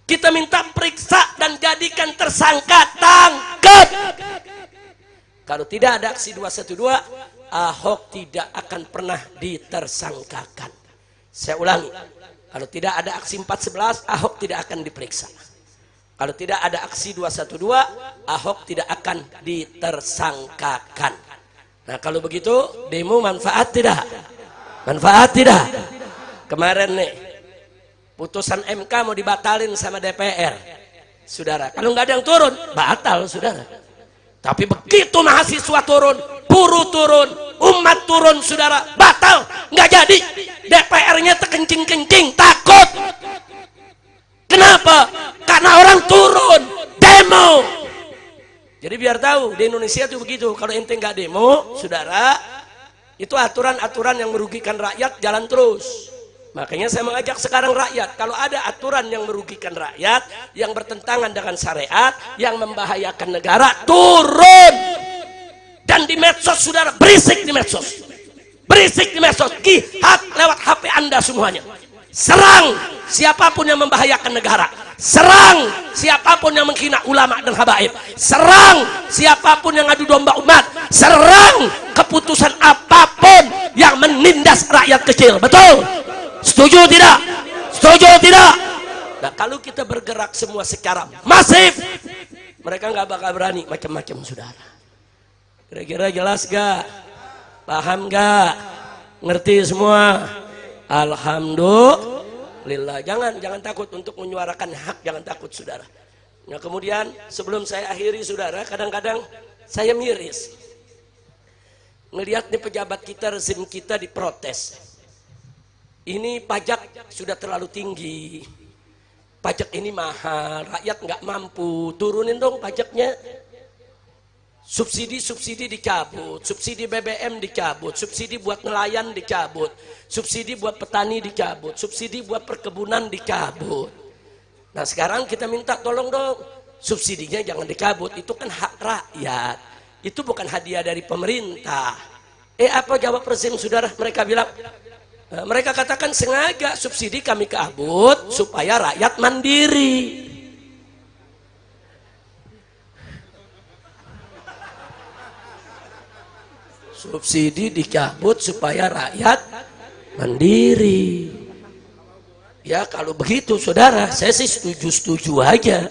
Kita minta periksa dan jadikan tersangka, tangkap. Kalau tidak ada aksi 212, Ahok tidak akan pernah ditersangkakan. Saya ulangi, kalau tidak ada aksi 411, Ahok tidak akan diperiksa. Kalau tidak ada aksi 212, Ahok tidak akan ditersangkakan. Nah kalau begitu, demo manfaat tidak? Manfaat tidak? Kemarin nih, putusan MK mau dibatalin sama DPR. Saudara, kalau nggak ada yang turun, batal saudara. Tapi begitu mahasiswa turun, buruh turun, umat turun saudara, batal, nggak jadi. DPR-nya terkencing-kencing, takut. Kenapa? Karena orang turun, demo. Jadi biar tahu, di Indonesia tuh begitu. Kalau ente nggak demo, saudara, itu aturan-aturan yang merugikan rakyat jalan terus. Makanya saya mengajak sekarang rakyat, kalau ada aturan yang merugikan rakyat, yang bertentangan dengan syariat, yang membahayakan negara, turun. Dan di medsos saudara, berisik di medsos. Berisik di medsos, jihad lewat HP Anda semuanya. Serang siapapun yang membahayakan negara. Serang siapapun yang menghina ulama dan habaib. Serang siapapun yang adu domba umat. Serang keputusan apapun yang menindas rakyat kecil. Betul? Setuju tidak? Setuju tidak? Nah kalau kita bergerak semua secara masif, mereka nggak bakal berani macam-macam saudara. Kira-kira jelas gak? Paham gak? Ngerti semua? Alhamdulillah. Jangan takut untuk menyuarakan hak, jangan takut saudara. Nah kemudian sebelum saya akhiri saudara, kadang-kadang saya miris ngelihat nih pejabat kita, rezim kita diprotes. Ini pajak sudah terlalu tinggi, pajak ini mahal, rakyat nggak mampu, turunin dong pajaknya. Subsidi dicabut, subsidi BBM dicabut, subsidi buat nelayan dicabut, subsidi buat petani dicabut, subsidi buat perkebunan dicabut. Nah sekarang kita minta tolong dong, subsidinya jangan dicabut, itu kan hak rakyat, itu bukan hadiah dari pemerintah. Apa jawab rezim saudara? Mereka bilang, mereka katakan sengaja subsidi kami cabut supaya rakyat mandiri. Subsidi dicabut supaya rakyat mandiri. Ya kalau begitu saudara, saya sih setuju aja.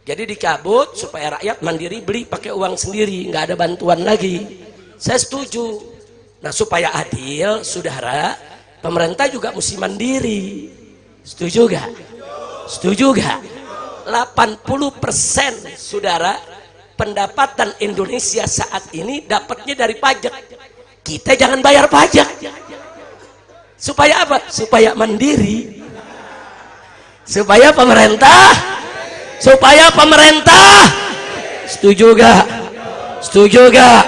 Jadi dicabut supaya rakyat mandiri beli pakai uang sendiri, nggak ada bantuan lagi. Saya setuju. Nah, supaya adil, saudara, pemerintah juga mesti mandiri. Setuju gak? Setuju gak? 80% saudara pendapatan Indonesia saat ini dapatnya dari pajak. Kita jangan bayar pajak. Supaya apa? Supaya mandiri. Supaya pemerintah setuju gak? Setuju gak?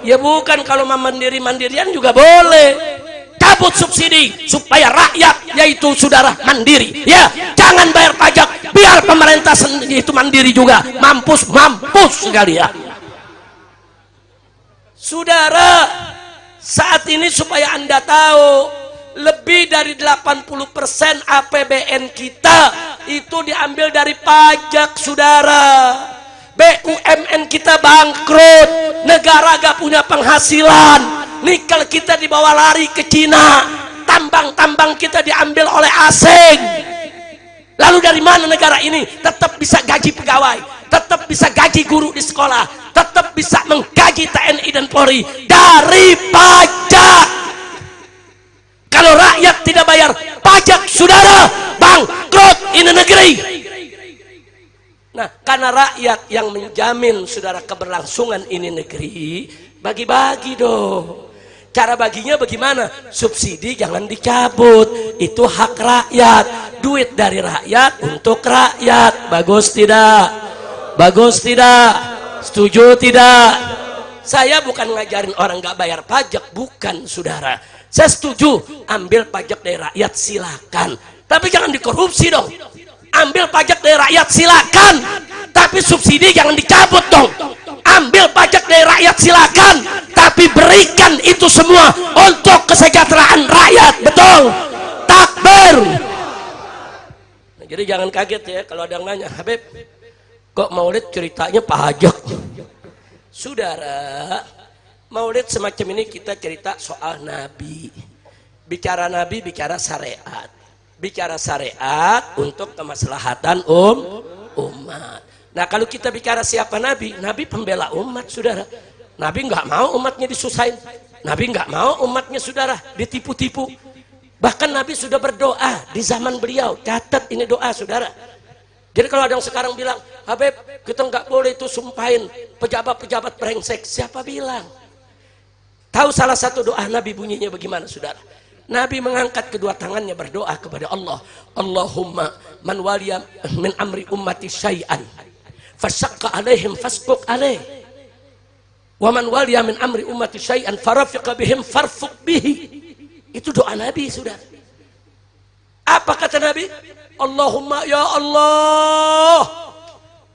Ya bukan, kalau mandiri-mandirian juga boleh. Cabut subsidi supaya rakyat yaitu saudara mandiri. Ya, jangan bayar pajak, biar pemerintah sendiri itu mandiri juga. Mampus sekali ya. Saudara, saat ini supaya Anda tahu, lebih dari 80% APBN kita itu diambil dari pajak, saudara. BUMN kita bangkrut, negara gak punya penghasilan. Nikel kita dibawa lari ke Cina, tambang-tambang kita diambil oleh asing. Lalu dari mana negara ini tetap bisa gaji pegawai, tetap bisa gaji guru di sekolah, tetap bisa menggaji TNI dan Polri? Dari pajak. Kalau rakyat tidak bayar pajak, saudara, bangkrut ini negeri. Nah, karena rakyat yang menjamin saudara keberlangsungan ini negeri, bagi-bagi dong. Cara baginya bagaimana? Subsidi jangan dicabut, itu hak rakyat, duit dari rakyat untuk rakyat. Bagus tidak? Bagus tidak? Setuju tidak? Saya bukan ngajarin orang nggak bayar pajak, bukan, saudara. Saya setuju ambil pajak dari rakyat, silakan, tapi jangan dikorupsi dong. Ambil pajak dari rakyat silakan, tapi subsidi jangan dicabut dong. Ambil pajak dari rakyat silakan, tapi berikan itu semua untuk kesejahteraan rakyat. Betul? Takbir. Nah, jadi jangan kaget ya kalau ada yang nanya, Habib, kok Maulid ceritanya pajak? Saudara, Maulid semacam ini kita cerita soal Nabi. Bicara Nabi, bicara syariat. Bicara syariat untuk kemaslahatan umat. Nah, kalau kita bicara siapa Nabi? Nabi pembela umat, saudara. Nabi nggak mau umatnya disusahin. Nabi nggak mau umatnya, saudara, ditipu-tipu. Bahkan Nabi sudah berdoa di zaman beliau. Catat ini doa, saudara. Jadi kalau ada yang sekarang bilang, Habib, kita nggak boleh itu sumpahin pejabat-pejabat brengsek. Siapa bilang? Tahu salah satu doa Nabi bunyinya bagaimana, saudara? Nabi mengangkat kedua tangannya berdoa kepada Allah. Allahumma man waliya min amri ummati syai'an fasyaqqa alaihim fasquq alaih. Wa man waliya min amri ummati syai'an farafiqa bihim farfuq bihi. Itu doa Nabi, saudara. Apa kata Nabi? Allahumma, ya Allah,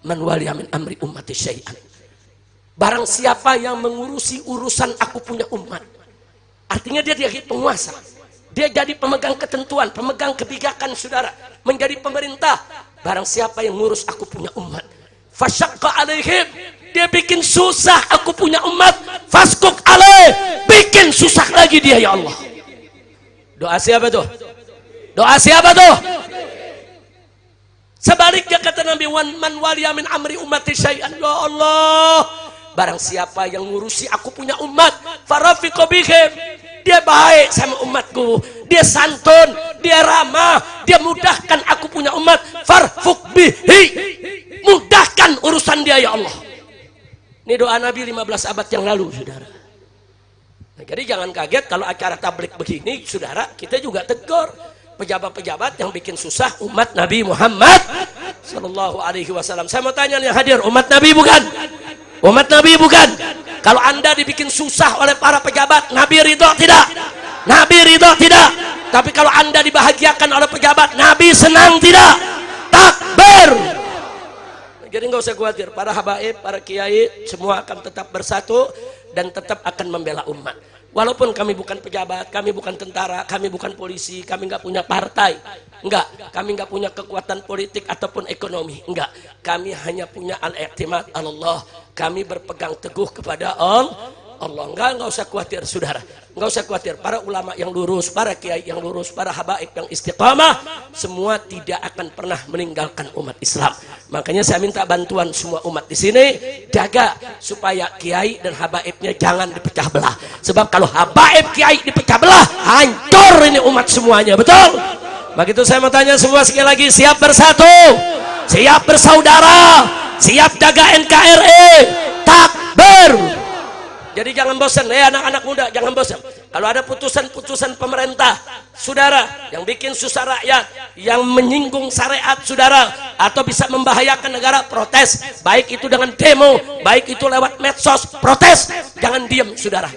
man waliya min amri ummati syai'an. Barang siapa yang mengurusi urusan aku punya umat. Artinya dia jadi penguasa. Dia jadi pemegang ketentuan, pemegang kebijakan, saudara. Menjadi pemerintah. Barang siapa yang ngurus aku punya umat. Fasyaqqa alaihim. Dia bikin susah aku punya umat. Fasquq alaih. Bikin susah lagi dia, ya Allah. Doa siapa tuh? Doa siapa tuh? Sebaliknya kata Nabi, man waliya min amri ummati syai'an. Ya Allah, barang siapa yang ngurusi aku punya umat, farafiqa bihim. Dia baik sama umatku, dia santun, dia ramah, dia mudahkan aku punya umat. Farfuq bihi, mudahkan urusan dia, ya Allah. Ini doa Nabi 15 abad yang lalu, saudara. Nah, jadi jangan kaget kalau acara tablik begini, saudara, kita juga tegur pejabat-pejabat yang bikin susah umat Nabi Muhammad Sallallahu Alaihi Wasallam. Saya mau tanya yang hadir, umat Nabi bukan? Umat Nabi bukan? Kalau Anda dibikin susah oleh para pejabat, Nabi ridho tidak? Nabi ridho tidak? Tapi kalau Anda dibahagiakan oleh pejabat, Nabi senang tidak? Takbir. Jadi nggak usah khawatir, para habaib, para kiai semua akan tetap bersatu dan tetap akan membela umat. Walaupun kami bukan pejabat, kami bukan tentara, kami bukan polisi, kami nggak punya partai, enggak, kami nggak punya kekuatan politik ataupun ekonomi, enggak, kami hanya punya al-i'timad Allah, kami berpegang teguh kepada Allah. Enggak usah khawatir saudara, enggak usah khawatir. Para ulama yang lurus, para kiai yang lurus, para habaib yang istiqamah, semua tidak akan pernah meninggalkan umat Islam. Makanya saya minta bantuan semua umat di sini, jaga supaya kiai dan habaibnya jangan dipecah belah. Sebab kalau habaib kiai dipecah belah, hancur ini umat semuanya, betul? Begitu saya mau tanya semua sekali lagi, siap bersatu, siap bersaudara, siap jaga NKRI, takbir. Jadi jangan bosan, anak-anak muda jangan bosan. Kalau ada putusan-putusan pemerintah, saudara, yang bikin susah rakyat, yang menyinggung syariat saudara, atau bisa membahayakan negara, protes. Baik itu dengan demo, baik itu lewat medsos, protes. Jangan diam saudara,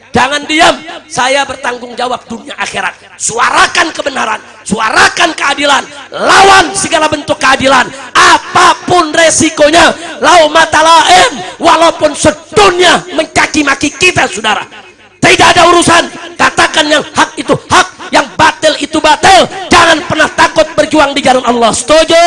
jangan diam. Saya bertanggung jawab dunia akhirat. Suarakan kebenaran, suarakan keadilan, lawan segala bentuk keadilan, apapun resikonya. Laumata lain, walaupun sedunia mencaci maki kita saudara, tidak ada urusan. Katakan yang hak itu hak, yang batil itu batil. Jangan pernah takut berjuang di jalan Allah. Setuju?